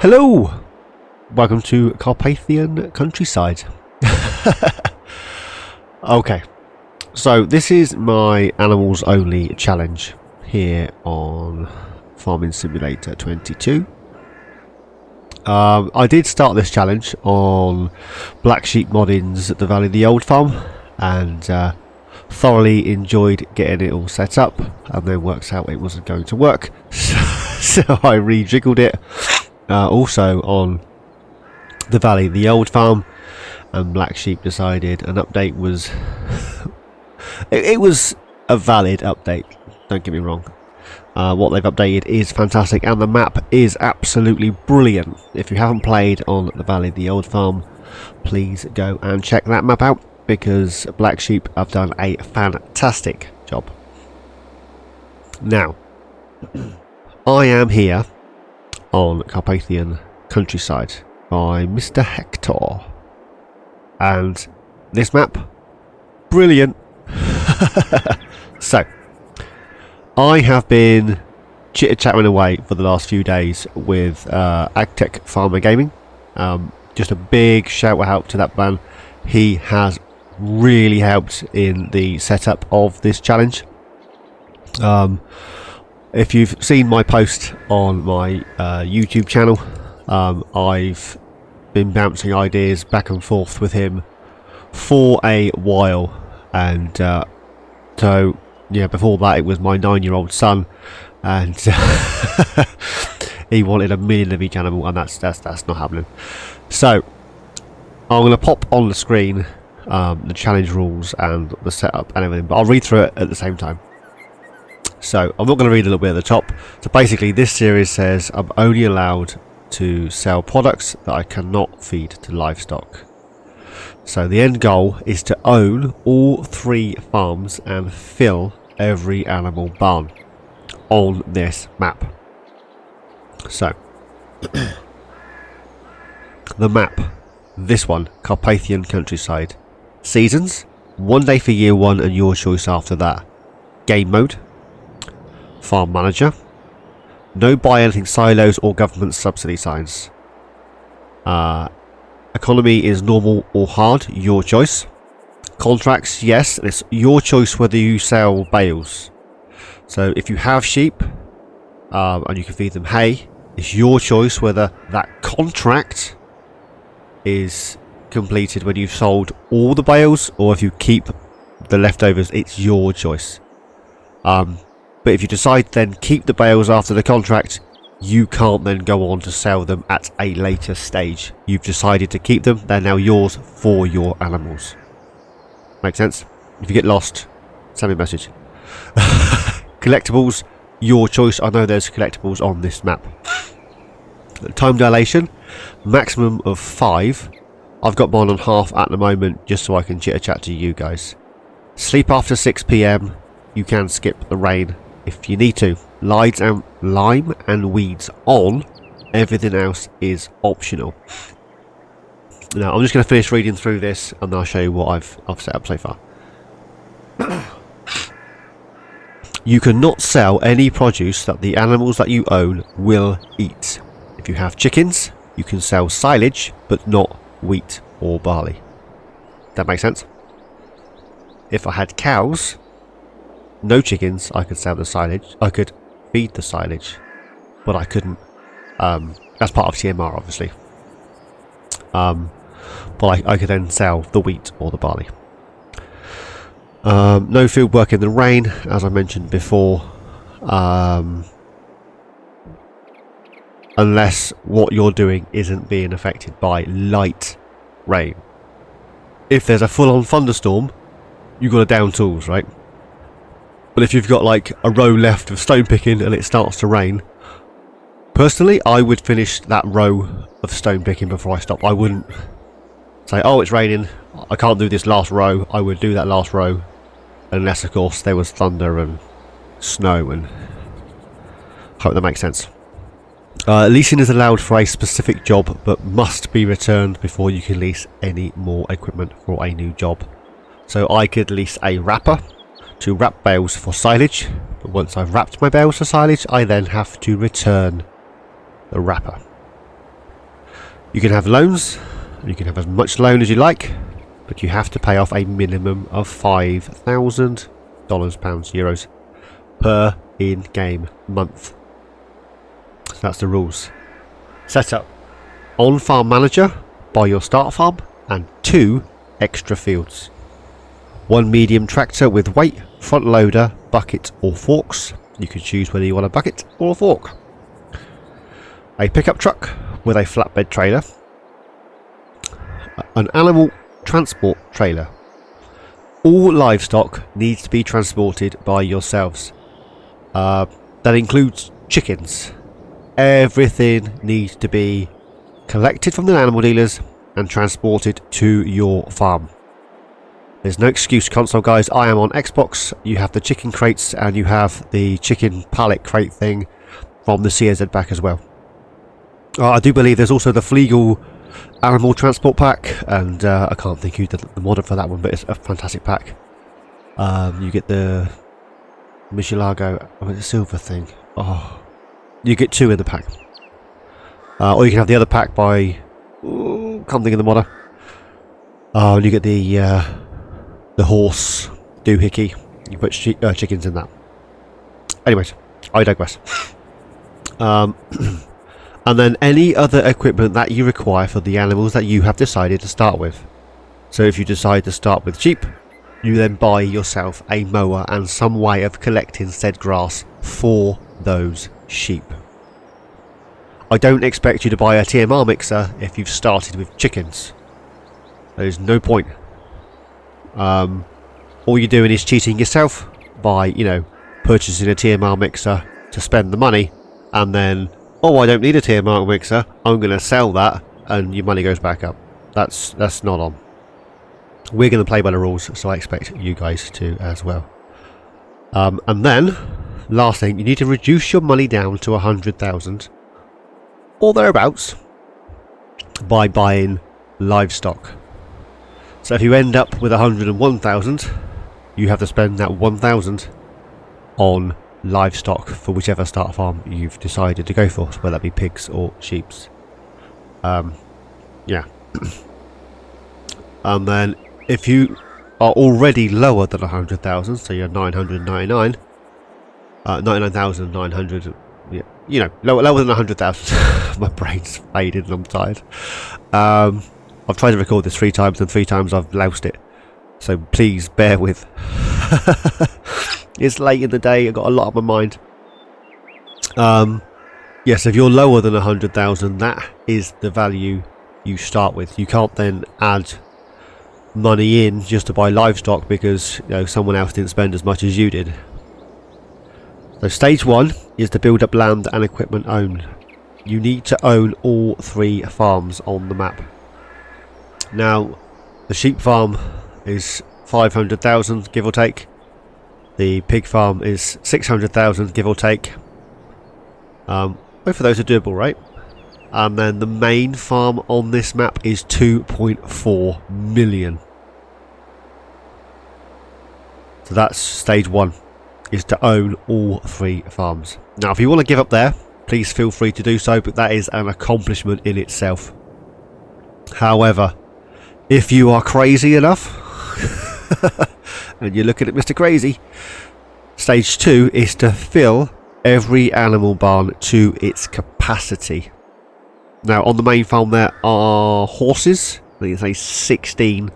Hello! Welcome to Carpathian Countryside. Okay, so this is my animals only challenge here on Farming Simulator 22. I did start this challenge on Black Sheep Modding's The Valley of the Old Farm and thoroughly enjoyed getting it all set up, and then works out it wasn't going to work, so I rejiggled it. Also on The Valley of the Old Farm, and Black Sheep decided an update was it was a valid update, don't get me wrong. What they've updated is fantastic, and the map is absolutely brilliant. If you haven't played on The Valley of the Old Farm, please go and check that map out, because Black Sheep have done a fantastic job. Now, I am here on Carpathian Countryside by Mr. Hector, and this map, brilliant. So I have been chitter-chatting away for the last few days with AgtechFarmerGaming. Just a big shout out to that man. He has really helped in the setup of this challenge. If you've seen my post on my YouTube channel, I've been bouncing ideas back and forth with him for a while, and so yeah, before that it was my 9-year-old son, and he wanted a million of each animal, and that's not happening. So I'm going to pop on the screen the challenge rules and the setup and everything, but I'll read through it at the same time. So I'm not going to read a little bit at the top. So basically this series says I'm only allowed to sell products that I cannot feed to livestock. So the end goal is to own all 3 farms and fill every animal barn on this map. So the map, this one, Carpathian Countryside. Seasons, 1 day for year 1 and your choice after that. Game mode, farm manager, no buy anything silos or government subsidy signs. Economy is normal or hard, your choice. Contracts, yes, and it's your choice whether you sell bales. So if you have sheep and you can feed them hay, it's your choice whether that contract is completed when you've sold all the bales, or if you keep the leftovers, it's your choice. But if you decide then keep the bales after the contract, you can't then go on to sell them at a later stage. You've decided to keep them, they're now yours for your animals. Make sense? If you get lost, send me a message. Collectibles, your choice. I know there's collectibles on this map. Time dilation, maximum of 5. I've got mine on half at the moment, just so I can chitter chat to you guys. Sleep after 6 PM. You can skip the rain if you need to. Lime and weeds on. Everything else is optional. Now I'm just going to finish reading through this, and then I'll show you what I've set up so far. You cannot sell any produce that the animals that you own will eat. If you have chickens, you can sell silage, but not wheat or barley. That makes sense? If I had cows, no chickens, I could sell the silage. I could feed the silage, but I couldn't. That's part of TMR, obviously. But I could then sell the wheat or the barley. No field work in the rain, as I mentioned before, unless what you're doing isn't being affected by light rain. If there's a full-on thunderstorm, you've got to down tools, right? But if you've got like a row left of stone picking and it starts to rain, personally I would finish that row of stone picking before I stop. I wouldn't say, oh, it's raining, I can't do this last row. I would do that last row, unless of course there was thunder and snow, and hope that makes sense. Leasing is allowed for a specific job, but must be returned before you can lease any more equipment for a new job. So I could lease a wrapper to wrap bales for silage, but once I've wrapped my bales for silage, I then have to return the wrapper. You can have loans, you can have as much loan as you like, but you have to pay off a minimum of $5,000, pounds, euros per in-game month. So that's the rules. Setup: on farm manager, buy your start farm and 2 extra fields. 1 medium tractor with weight, front loader, bucket or forks. You can choose whether you want a bucket or a fork. A pickup truck with a flatbed trailer. An animal transport trailer. All livestock needs to be transported by yourselves. That includes chickens. Everything needs to be collected from the animal dealers and transported to your farm. There's no excuse, console guys. I am on Xbox. You have the chicken crates and you have the chicken pallet crate thing from the CZ pack as well. I do believe there's also the Fleagle animal transport pack, and I can't think who did the modder for that one, but it's a fantastic pack. You get the Michelago, the silver thing. Oh, you get 2 in the pack. Or you can have the other pack by, can't think of the modder. And you get the horse doohickey. You put chickens in that. Anyways, I digress. And then any other equipment that you require for the animals that you have decided to start with. So if you decide to start with sheep, you then buy yourself a mower and some way of collecting said grass for those sheep. I don't expect you to buy a TMR mixer if you've started with chickens. There's no point. All you're doing is cheating yourself by, you know, purchasing a TMR mixer to spend the money, and then, oh, I don't need a TMR mixer, I'm going to sell that, and your money goes back up. That's not on. We're going to play by the rules, so I expect you guys to as well. And then, last thing, you need to reduce your money down to 100,000 or thereabouts by buying livestock. So if you end up with 101,000, you have to spend that 1,000 on livestock for whichever start farm you've decided to go for, whether that be pigs or sheeps. Yeah. And then if you are already lower than 100,000, so you're 999, 99,900, yeah, you know, lower than 100,000. My brain's faded and I'm tired. I've tried to record this 3 times and 3 times I've loused it, so please bear with. It's late in the day, I've got a lot on my mind. Yes, if you're lower than 100,000, that is the value you start with. You can't then add money in just to buy livestock because, you know, someone else didn't spend as much as you did. So stage 1 is to build up land and equipment owned. You need to own all 3 farms on the map. Now, the sheep farm is 500,000, give or take. The pig farm is 600,000, give or take. Both of those are doable, right? And then the main farm on this map is 2.4 million. So that's stage 1, is to own all 3 farms. Now, if you want to give up there, please feel free to do so, but that is an accomplishment in itself. However, if you are crazy enough, and you're looking at Mr. Crazy, stage 2 is to fill every animal barn to its capacity. Now, on the main farm there are horses, I think it's 16,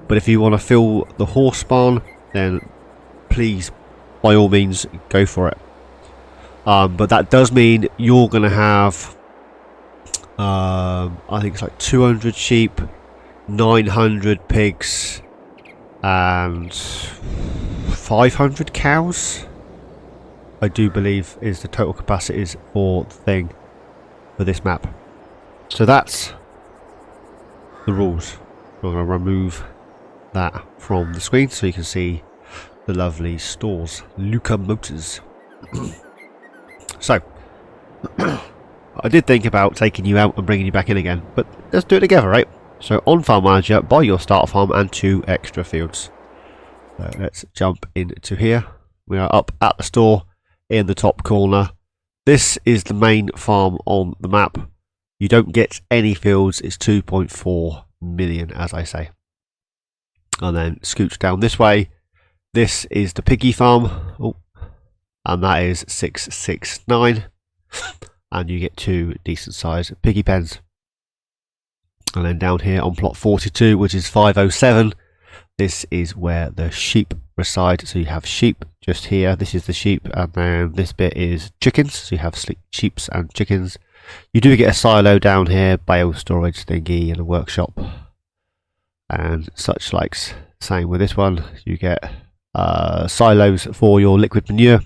but if you want to fill the horse barn, then please, by all means, go for it. But that does mean you're going to have, I think it's like 200 sheep, 900 pigs, and 500 cows, I do believe, is the total capacities for the thing for this map. So that's the rules. I'm going to remove that from the screen so you can see the lovely stores. Luca Motors. So, I did think about taking you out and bringing you back in again, but let's do it together, right? So on Farm Manager, buy your starter farm and 2 extra fields. So let's jump into here. We are up at the store in the top corner. This is the main farm on the map. You don't get any fields. It's 2.4 million, as I say. And then scooch down this way. This is the piggy farm. Oh, and that is 669. And you get 2 decent sized piggy pens. And then down here on plot 42, which is 507, this is where the sheep reside. So you have sheep just here. This is the sheep, and then this bit is chickens. So you have sheeps and chickens. You do get a silo down here, bale storage thingy, and a workshop and such likes. Same with this one. You get silos for your liquid manure,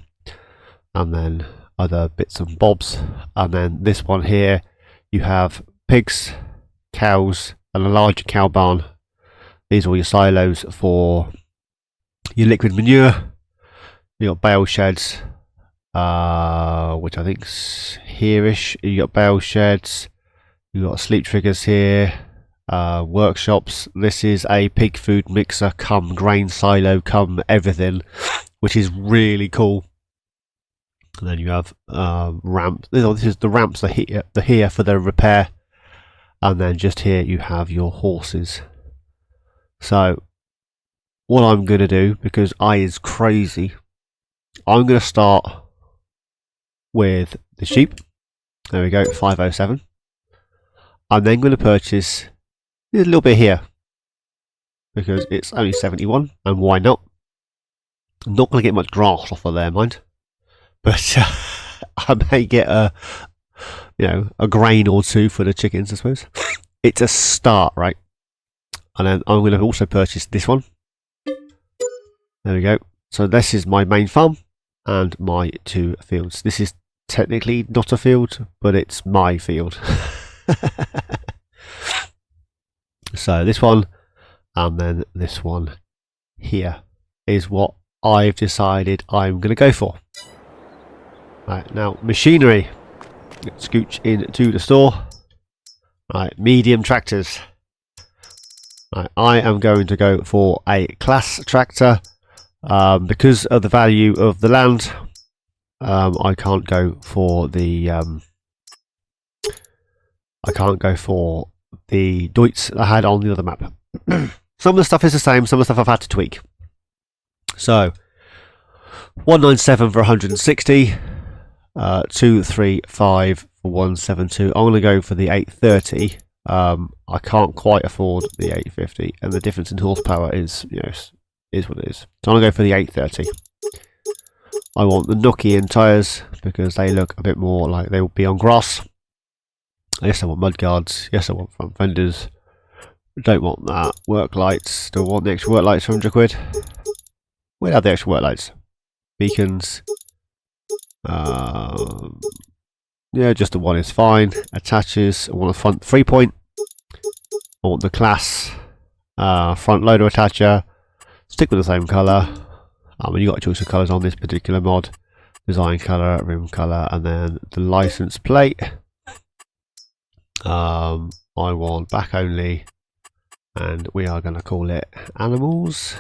and then other bits and bobs. And then this one here, you have pigs, cows, and a larger cow barn. These are all your silos for your liquid manure. You got bale sheds, which I think's here-ish. You got bale sheds. You got sleep triggers here. Workshops. This is a pig food mixer, come grain silo, come everything, which is really cool. And then you have ramps. This is the ramps are here for the repair. And then just here you have your horses. So what I'm going to do, because I is crazy, I'm going to start with the sheep. There we go, 507. I'm then going to purchase a little bit here, because it's only 71, and why not? I'm not going to get much grass off of there, mind. But I may get a grain or two for the chickens, I suppose. It's a start, right? And then I'm going to also purchase this one. There we go. So this is my main farm and my 2 fields. This is technically not a field, but it's my field. So this one and then this one here is what I've decided I'm going to go for. Right, now machinery. Let's scooch into the store. Right, medium tractors. Right, I am going to go for a class tractor because of the value of the land. I can't go for the Deutz I had on the other map. Some of the stuff is the same, some of the stuff I've had to tweak. So 197 for 160, 235 for 172. I'm going to go for the 830. I can't quite afford the 850, and the difference in horsepower is what it is. So I'm going to go for the 830. I want the Nokian tyres because they look a bit more like they will be on grass. Yes, I want mud guards. Yes, I want front fenders. Don't want that. Work lights. Still want the extra work lights for 100 quid. We'll have the extra work lights. Beacons. Yeah, just the one is fine. Attaches. I want a front 3-point. I want the class front loader attacher. Stick with the same colour. You got a choice of colours on this particular mod. Design colour, rim colour, and then the license plate. I want back only, and we are going to call it animals.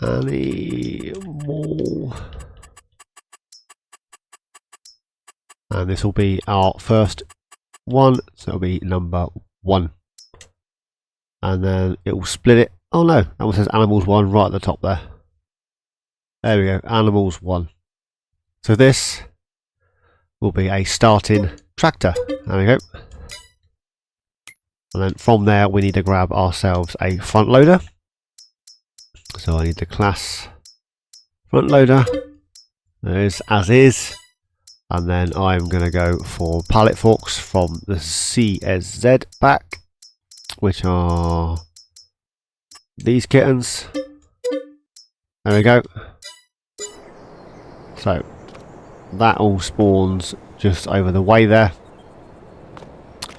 Animal. And this will be our first one, so it'll be number 1. And then it will split it. Oh no, that one says animals 1 right at the top there. There we go, animals 1. So this will be a starting tractor. There we go. And then from there we need to grab ourselves a front loader. So I need the class front loader. There is as is. And then I'm going to go for pallet forks from the CSZ pack, which are these kittens. There we go. So that all spawns just over the way there.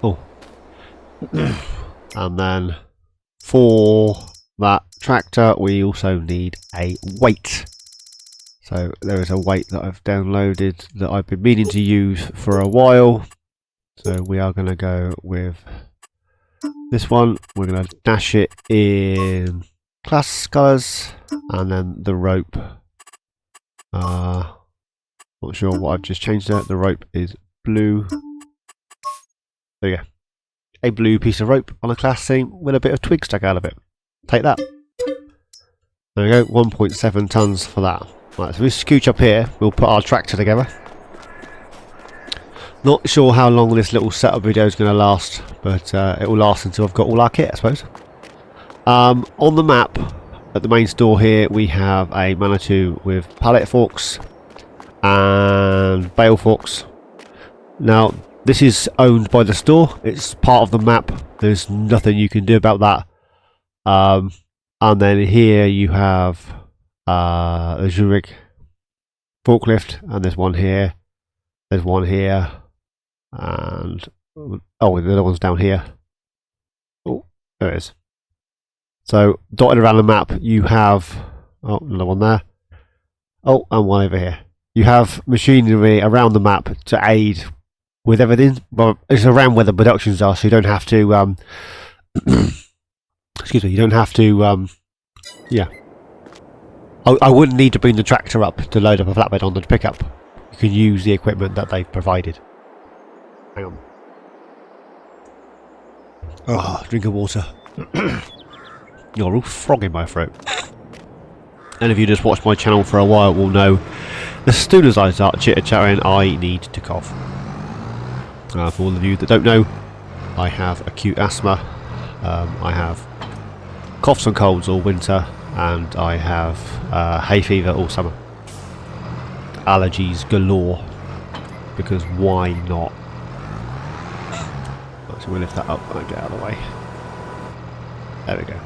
Oh. And then for that tractor we also need a weight. So there is a weight that I've downloaded that I've been meaning to use for a while. So we are going to go with this one. We're going to dash it in class colours, and then the rope. Not sure what I've just changed there. The rope is blue. There you go. A blue piece of rope on a class thing with a bit of twig stuck out of it. Take that. There we go, 1.7 tons for that. Right, so we scooch up here, we'll put our tractor together. Not sure how long this little setup video is going to last, but it will last until I've got all our kit, I suppose. On the map, at the main store here, we have a Manitou with pallet forks and bale forks. Now, this is owned by the store. It's part of the map. There's nothing you can do about that. And then here you have a Zurich forklift, and there's one here. There's one here, and oh, the other one's down here. Oh, there it is. So dotted around the map, you have another one there. Oh, and one over here. You have machinery around the map to aid with everything. Well, it's around where the productions are, so you don't have to. Excuse me. You don't have to. Yeah. I wouldn't need to bring the tractor up to load up a flatbed on the pickup. You can use the equipment that they've provided. Hang on. Oh, drink of water. You're all frog in my throat. And if you just watched my channel for a while will know, as soon as I start chitter-chattering, I need to cough. For all of you that don't know, I have acute asthma. I have coughs and colds all winter, and I have hay fever all summer. Allergies galore, because why not? Right, so we'll lift that up and get out of the way. There we go.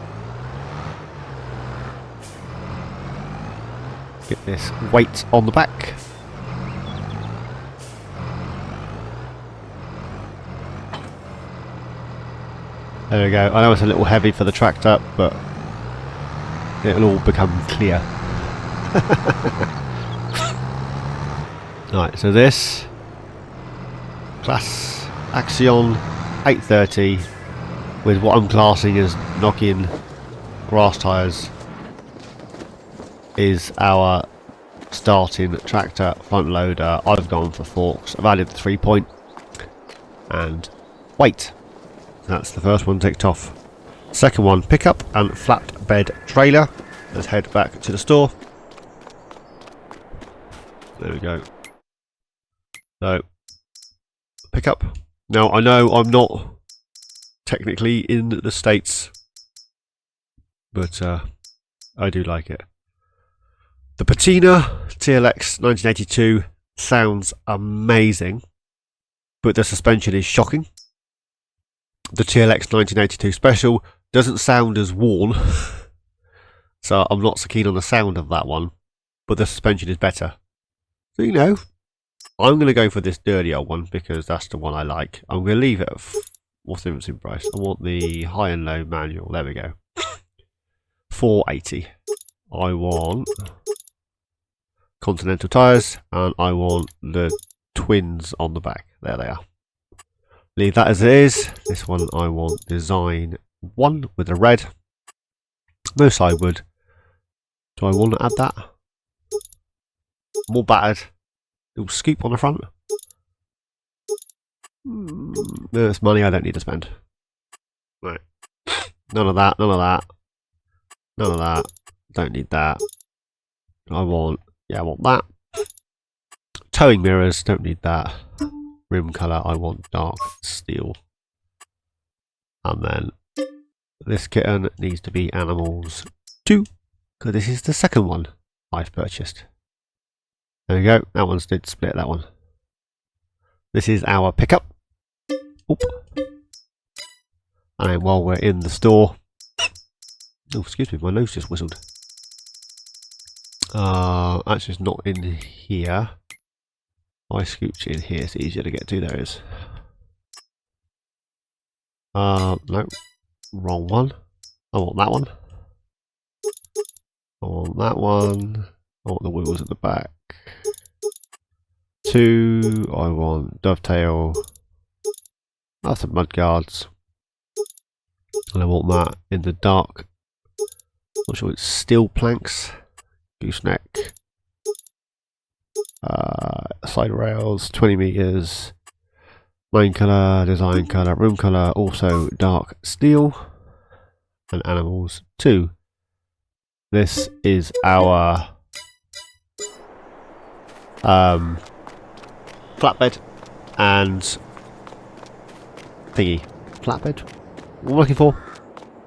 Get this weight on the back. There we go. I know it's a little heavy for the tractor, but it'll all become clear. Right, so this class Axion 830 with what I'm classing as knock-in grass tyres is our starting tractor front loader. I've gone for forks. I've added the 3-point and weight. That's the first one ticked off. Second one, pickup and flatbed trailer. Let's head back to the store. There we go. So, pickup. Now, I know I'm not technically in the States, but I do like it. The Patina TLX 1982 sounds amazing, but the suspension is shocking. The TLX 1982 Special doesn't sound as worn, so I'm not so keen on the sound of that one, but the suspension is better. So, you know, I'm going to go for this dirty old one because that's the one I like. I'm going to leave it at, what's the difference in price? I want the high and low manual, there we go. 480. I want Continental tyres, and I want the twins on the back. There they are. Leave that as it is. This one I want design 1 with the red. No sideward. Do I want to add that? More battered. Little scoop on the front. There's money I don't need to spend. Right. None of that, none of that. None of that. Don't need that. I want that. Towing mirrors, don't need that. Rim colour, I want dark steel. And then this kitten needs to be animals 2, because this is the second one I've purchased. There we go, that one's did split, that one. This is our pickup. Oop. And while we're in the store, oh excuse me, my nose just whistled. Actually it's not in here. I scooch in here, it's easier to get to. There it is. No, wrong one. I want that one. I want that one. I want the wheels at the back. 2. I want dovetail. That's the mud guards. And I want that in the dark. Not sure it's steel planks. Gooseneck. Side rails, 20 meters. Main colour, design colour, room colour, also dark steel, and animals 2. This is our flatbed and thingy. Flatbed? What am I looking for?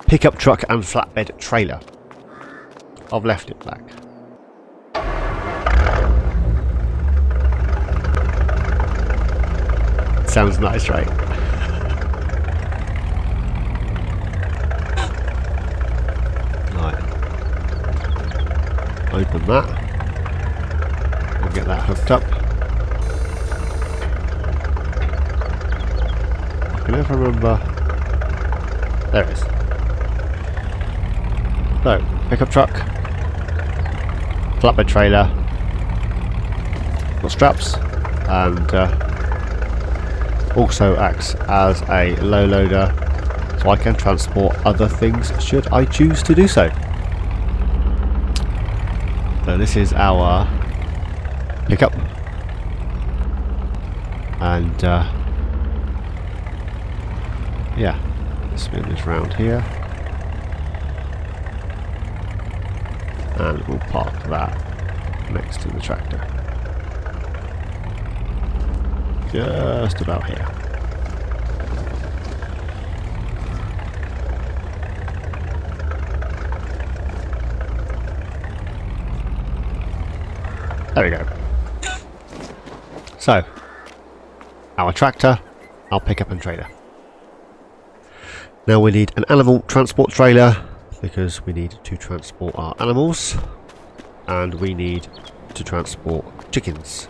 Pickup truck and flatbed trailer. I've left it black. Sounds nice, right? Right. Open that. We'll get that hooked up. I can never remember. There it is. So, pickup truck, flatbed trailer, got straps, and also acts as a low loader, so I can transport other things should I choose to do so. So this is our pickup, and yeah, spin this round here, and we'll park that next to the tractor. Just about here. There we go. So, our tractor, our pickup and trailer. Now we need an animal transport trailer because we need to transport our animals, and we need to transport chickens.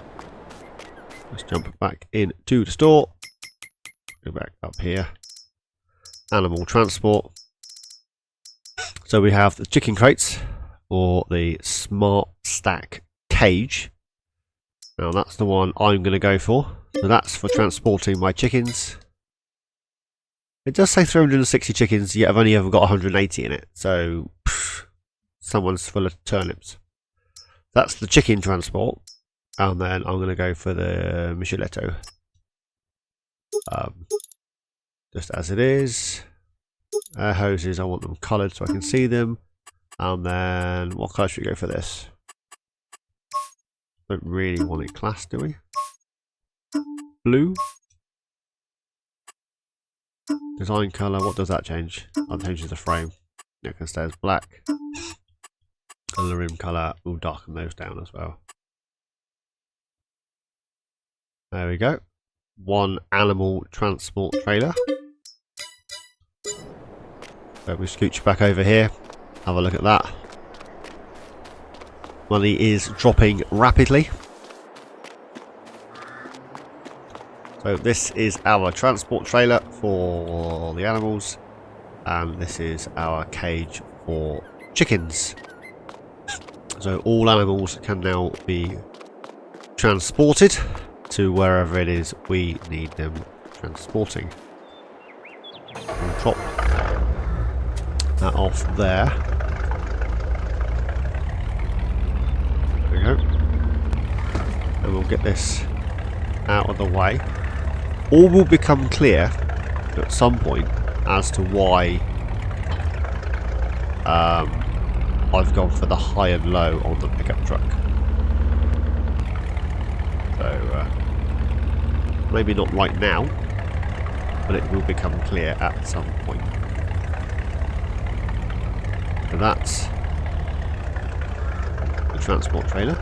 Let's jump back into the store. Go back up here. Animal transport. So we have the chicken crates, or the smart stack cage. Now that's the one I'm going to go for. So that's for transporting my chickens. It does say 360 chickens, yet I've only ever got 180 in it. So someone's full of turnips. That's the chicken transport. And then I'm going to go for the Micheletto. Just as it is. Air hoses, I want them coloured so I can see them. And then, what colour should we go for this? Don't really want it classed, do we? Blue. Design colour, what does that change? That changes the frame. It can stay as black. And the rim colour, we'll darken those down as well. There we go. One animal transport trailer. So we scooch back over here. Have a look at that. Money is dropping rapidly. So this is our transport trailer for the animals. And this is our cage for chickens. So all animals can now be transported to wherever it is we need them transporting. We'll drop that off there. There we go. And we'll get this out of the way. All will become clear at some point as to why I've gone for the high and low on the pickup truck. So maybe not right now, but it will become clear at some point. So that's the transport trailer.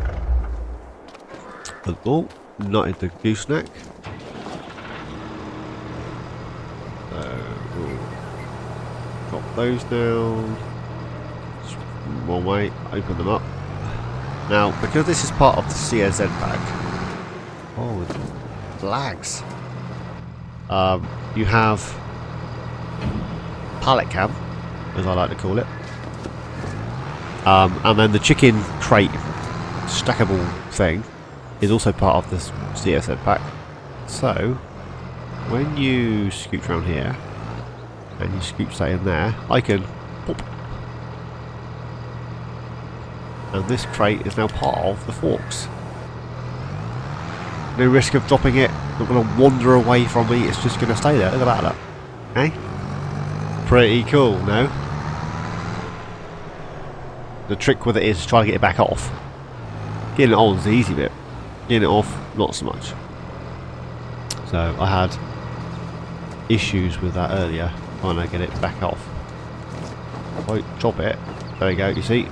Oh, knotted the gooseneck. So we'll drop those down. One way, open them up. Now, because this is part of the CSZ pack. Oh, lags. You have pallet cam, as I like to call it, and then the chicken crate stackable thing is also part of this CSZ pack. So when you scooch around here and you scooch that in there, I can pop, and this crate is now part of the forks. No risk of dropping it. Not going to wander away from me. It's just going to stay there. Look at that. Look. Okay? Pretty cool, no? The trick with it is trying to get it back off. Getting it on is the easy bit. Getting it off, not so much. So I had issues with that earlier, trying to get it back off. If I drop it, there you go, you see?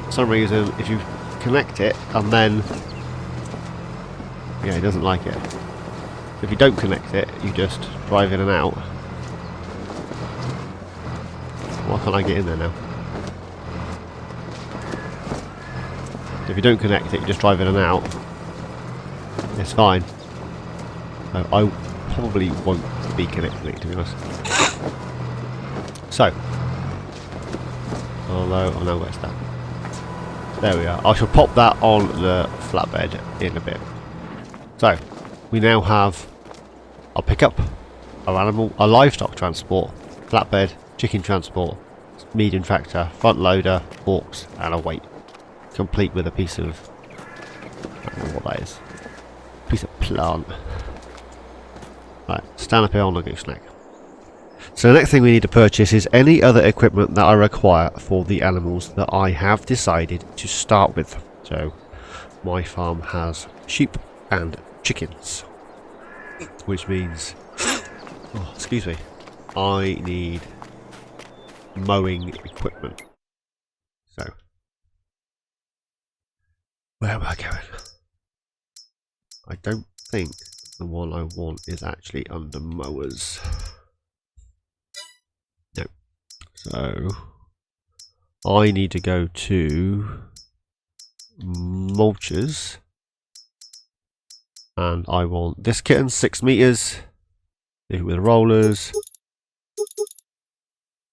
For some reason, if you connect it and then... yeah, it doesn't like it. If you don't connect it, you just drive in and out. Why can't I get in there now? If you don't connect it, you just drive in and out. It's fine. I probably won't be connecting it, to be honest. So, although I know where's that. There we are. I shall pop that on the flatbed in a bit. So, we now have our pickup, our animal, our livestock transport, flatbed, chicken transport, medium tractor, front loader, forks, and a weight. Complete with a piece of... I don't know what that is. Piece of plant. Right, stand up here on the gooseneck. So the next thing we need to purchase is any other equipment that I require for the animals that I have decided to start with. So my farm has sheep and chickens, which means, oh, excuse me, I need mowing equipment. So where am I going? I don't think the one I want is actually under mowers. No. So I need to go to mulches, and I want this kitten, 6 meters. Leave it with rollers.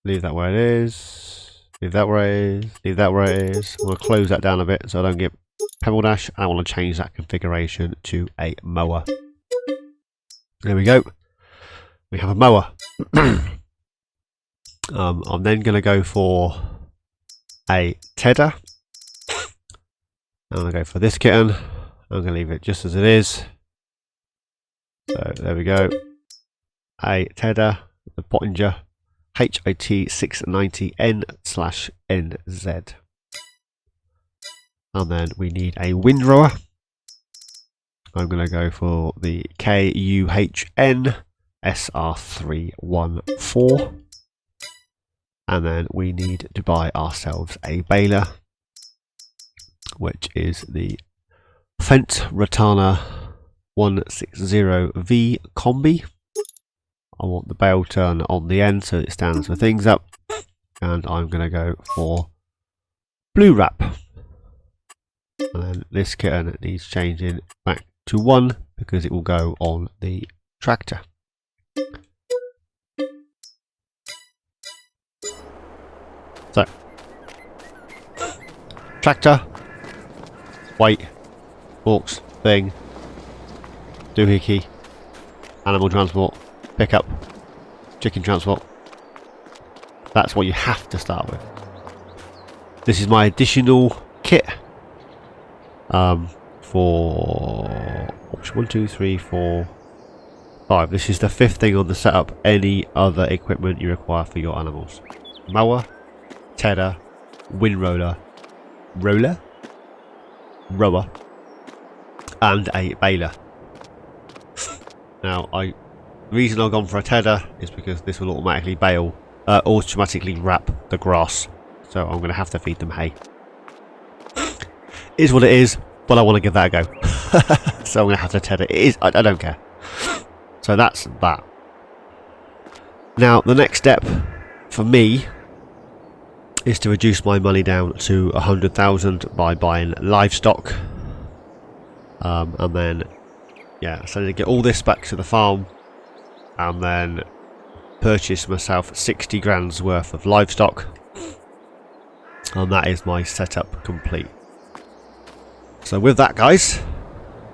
Leave that where it is. Leave that where it is. Leave that where it is. I'm going to close that down a bit so I don't get pebble dash. I want to change that configuration to a mower. There we go. We have a mower. I'm then going to go for a tedder. I'm going to go for this kitten. I'm going to leave it just as it is. So there we go. A tedder, the Pottinger HIT 690N/NZ. And then we need a windrower. I'm going to go for the KUHN SR314. And then we need to buy ourselves a baler, which is the Fent Rotana 160V Combi. I want the bale turner on the end so it stands for things up. And I'm going to go for blue wrap. And then this kitten needs changing back to 1 because it will go on the tractor. So, tractor, weight, forks, thing, doohickey, animal transport, pickup, chicken transport. That's what you have to start with. This is my additional kit for option 1, 2, 3, 4, 5. This is the 5th thing on the setup. Any other equipment you require for your animals: mower, tedder, windrower, rower, and a baler. Now, the reason I've gone for a tedder is because this will automatically automatically wrap the grass. So I'm going to have to feed them hay. Is what it is, but I want to give that a go. So I'm going to have to tedder. It is. I don't care. So that's that. Now, the next step for me is to reduce my money down to 100,000 by buying livestock. And then, yeah, so to get all this back to the farm and then purchase myself 60 grand's worth of livestock. And that is my setup complete. So with that, guys,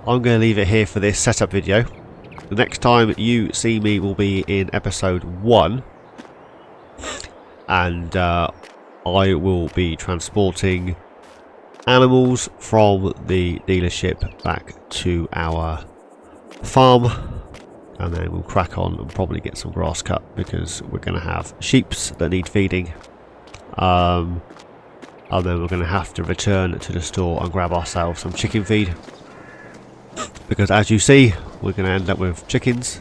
I'm going to leave it here for this setup video. The next time you see me will be in episode 1. And I will be transporting animals from the dealership back to our farm, and then we'll crack on and probably get some grass cut because we're going to have sheeps that need feeding, and then we're going to have to return to the store and grab ourselves some chicken feed, because as you see we're going to end up with chickens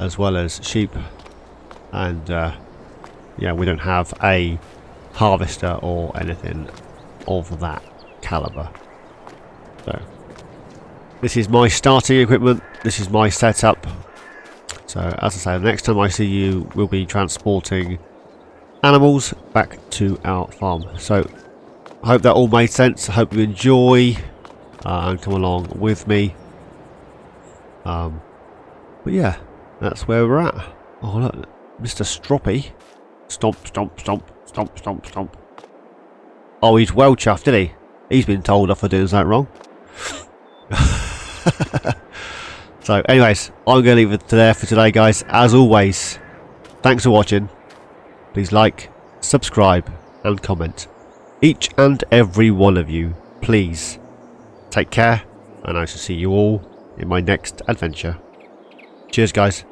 as well as sheep, and yeah, we don't have a harvester or anything of that caliber. So this is my starting equipment, this is my setup. So as I say, the next time I see you, we'll be transporting animals back to our farm. So I hope that all made sense. I hope you enjoy and come along with me. But yeah, that's where we're at. Oh look, Mr. Stroppy. Stomp, stomp, stomp, stomp, stomp, stomp. Oh, he's well chuffed, did he? He's been told off for doing something wrong. So anyways, I'm going to leave it there for today, guys. As always, thanks for watching. Please like, subscribe and comment. Each and every one of you, please take care, and I shall see you all in my next adventure. Cheers, guys.